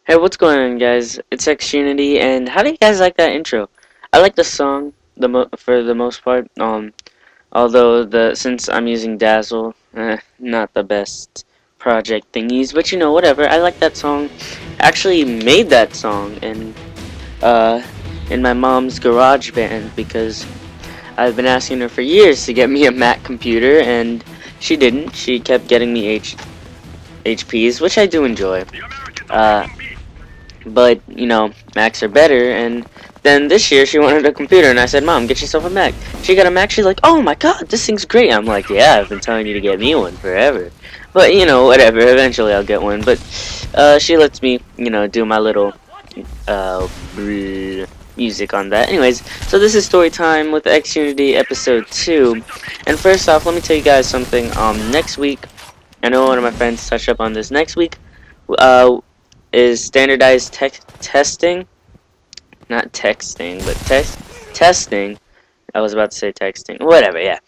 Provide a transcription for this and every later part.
Hey, what's going on, guys? It's xUn1ty, and how do you guys like that intro? I like the song for the most part. Although since I'm using Dazzle, not the best project thingies, but you know, whatever. I like that song. Actually, made that song uh in my mom's garage band because I've been asking her for years to get me a Mac computer, and she didn't. She kept getting me HPs, which I do enjoy. Uh, But, you know, Macs are better, and then this year she wanted a computer, and I said, Mom, get yourself a Mac. She got a Mac, she's like, oh my god, this thing's great. I'm like, yeah, I've been telling you to get me one forever. But, you know, whatever, eventually I'll get one. But, she lets me, you know, do my little, music on that. Anyways, so this is story time with xUn1ty episode 2. And first off, let me tell you guys something. Next week, I know one of my friends touched up on this. Next week, is standardized testing, not texting, but testing. I was about to say texting. Whatever, yeah.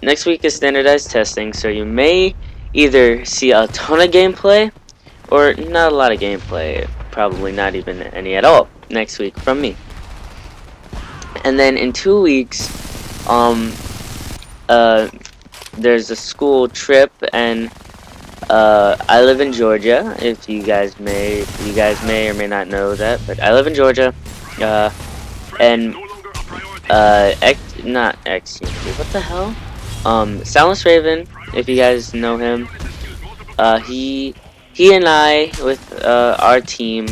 Next week is standardized testing, so you may either see a ton of gameplay or not a lot of gameplay. Probably not even any at all next week from me. And then in 2 weeks, there's a school trip, and I live in Georgia. If you guys may or may not know that, but I live in Georgia. And not xUn1ty. What the hell? Soundless Raven. If you guys know him, he and I with our team,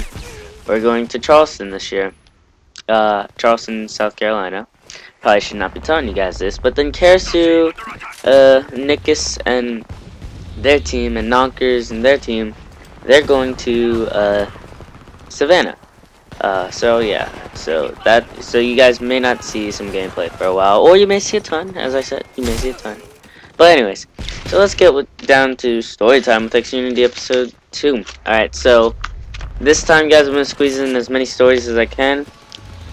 we're going to Charleston this year. Charleston, South Carolina. Probably should not be telling you guys this, but then Karasu, Nikus, and their team, and Nonkers and their team, they're going to Savannah. So yeah, so you guys may not see some gameplay for a while, or you may see a ton. As I said, you may see a ton. But anyways, so let's get down to story time with xUn1ty episode 2. Alright, so this time, guys, I'm gonna squeeze in as many stories as I can.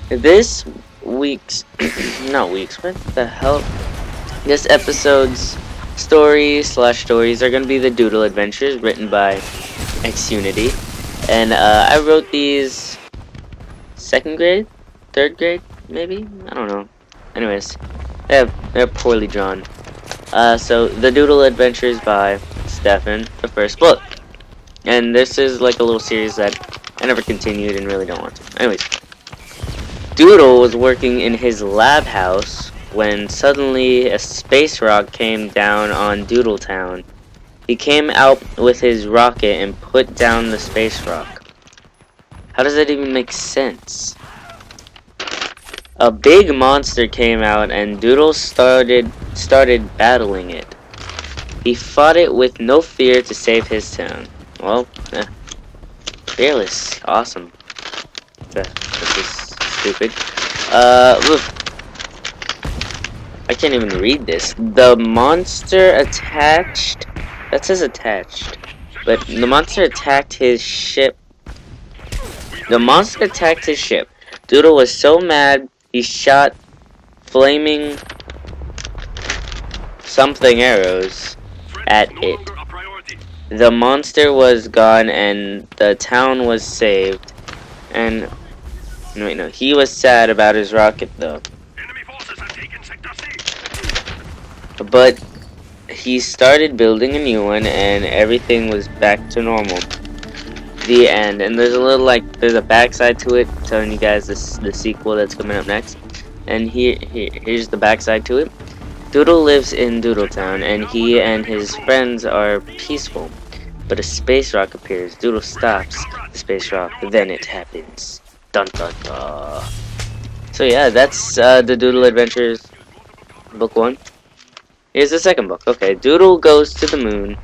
This week's not week's, what the hell? This episode's stories are going to be the Doodle Adventures, written by xUn1ty. And I wrote these 2nd grade? 3rd grade? Maybe? I don't know. Anyways, they're poorly drawn. So, the Doodle Adventures by Stefan, the first book. And this is like a little series that I never continued and really don't want to. Anyways, Doodle was working in his lab house when suddenly a space rock came down on Doodle Town. He came out with his rocket and put down the space rock. How does that even make sense? A big monster came out and Doodle started battling it. He fought it with no fear to save his town. Well, fearless, awesome. This is stupid. I can't even read this. The monster attached. That says attached. But the monster attacked his ship. The monster attacked his ship. Doodle was so mad, he shot flaming something arrows at it. The monster was gone and the town was saved. And wait, no, he was sad about his rocket though. But he started building a new one and everything was back to normal. The end. And there's a little there's a backside to it telling you guys the sequel that's coming up next. And here's the backside to it. Doodle lives in Doodle Town and he and his friends are peaceful. But a space rock appears. Doodle stops the space rock. Then it happens. Dun dun dun. So yeah, that's the Doodle Adventures book 1. Here's the 2nd book. Okay, Doodle Goes to the Moon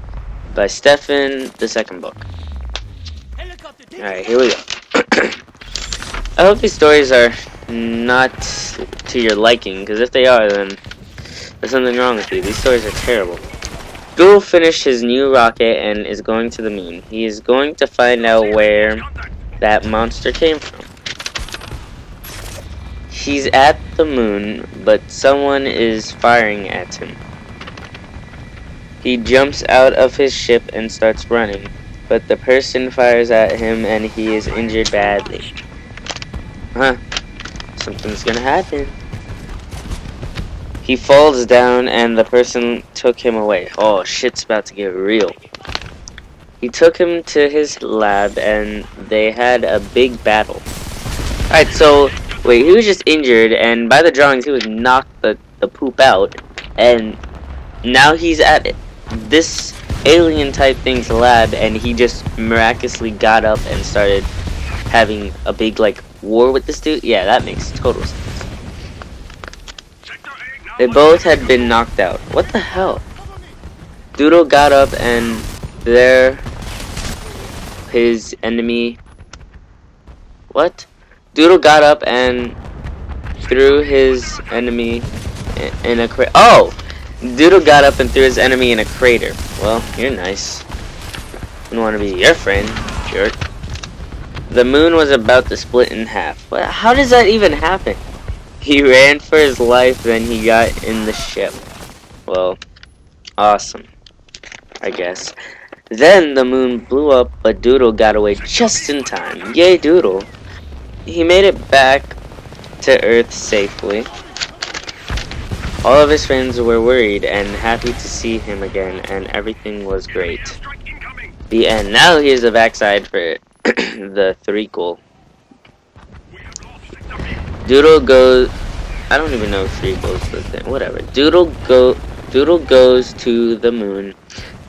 by Stefan, the 2nd book. Alright, here we go. I hope these stories are not to your liking, because if they are, then there's something wrong with you. These stories are terrible. Doodle finished his new rocket and is going to the moon. He is going to find out where that monster came from. He's at the moon, but someone is firing at him. He jumps out of his ship and starts running. but the person fires at him and he is injured badly. Huh? Something's gonna happen. He falls down and the person took him away. Oh, shit's about to get real. He took him to his lab and they had a big battle. Alright, so, wait, he was just injured and by the drawings he was knocked the poop out. And now he's at this alien type thing's lab and he just miraculously got up and started having a big, like, war with this dude. Yeah, that makes total sense. They both had been knocked out. What the hell? Doodle got up and there his enemy. What? Doodle got up and threw his enemy in a crater. Oh! Doodle got up and threw his enemy in a crater. Well, you're nice. I don't want to be your friend, jerk. The moon was about to split in half. But how does that even happen? He ran for his life, then he got in the ship. Well, awesome, I guess. Then the moon blew up, but Doodle got away just in time. Yay, Doodle. He made it back to Earth safely. All of his friends were worried and happy to see him again, and everything was great. The end. Now here's the backside for the threequel. Doodle goes. I don't even know if threequel is the thing. Whatever. Doodle goes to the moon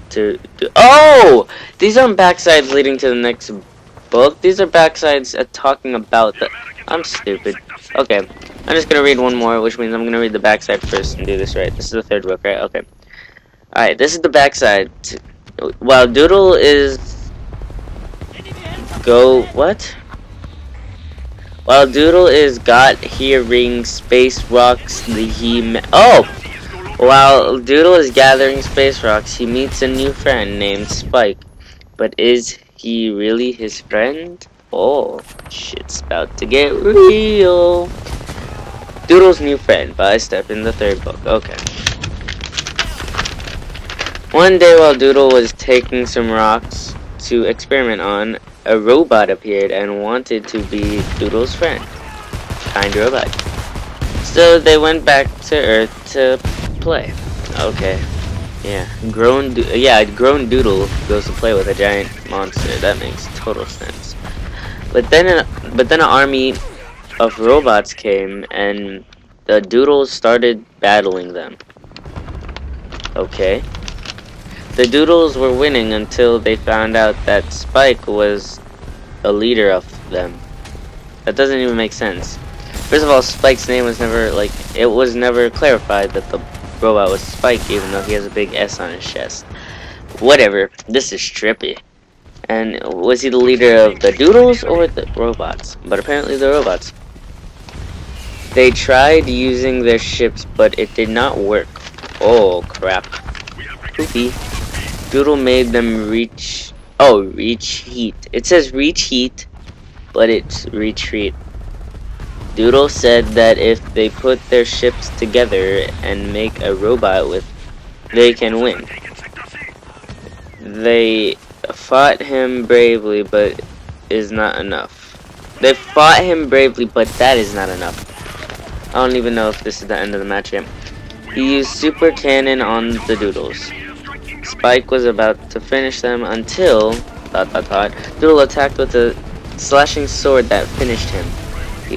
to do. Oh! These aren't backsides leading to the next book. These are backsides talking about the. I'm stupid. Okay. I'm just gonna read one more, which means I'm gonna read the backside first and do this right. This is the third book, right? Okay. Alright, this is the backside. While Doodle is. What? While Doodle is got hearing space rocks, while Doodle is gathering space rocks, he meets a new friend named Spike. But is he really his friend? Oh, shit's about to get real. Doodle's new friend by step in the third book. Okay. One day while Doodle was taking some rocks to experiment on, a robot appeared and wanted to be Doodle's friend. Kind robot. So they went back to Earth to play. Okay. Yeah. Grown Doodle goes to play with a giant monster. That makes total sense. But then an army of robots came and the Doodles started battling them. Okay. The Doodles were winning until they found out that Spike was a leader of them. That doesn't even make sense. First of all, Spike's name was never, it was never clarified that the robot was Spike, even though he has a big S on his chest. Whatever, this is trippy. And was he the leader of the Doodles or the robots? But apparently the robots. They tried using their ships, but it did not work. Oh, crap. Poopy. Doodle made them reach heat. It says reach heat, but it's retreat. Doodle said that if they put their ships together and make a robot they can win. They fought him bravely, but is not enough. They fought him bravely, but that is not enough. I don't even know if this is the end of the match yet. He used super cannon on the Doodles. Spike was about to finish them until Doodle attacked with a slashing sword that finished him.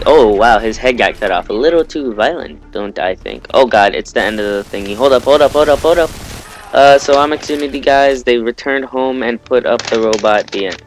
Oh wow, his head got cut off. A little too violent, don't I think? Oh god, it's the end of the thingy. Hold up. So I'm xUn1ty, guys. They returned home and put up the robot. The end.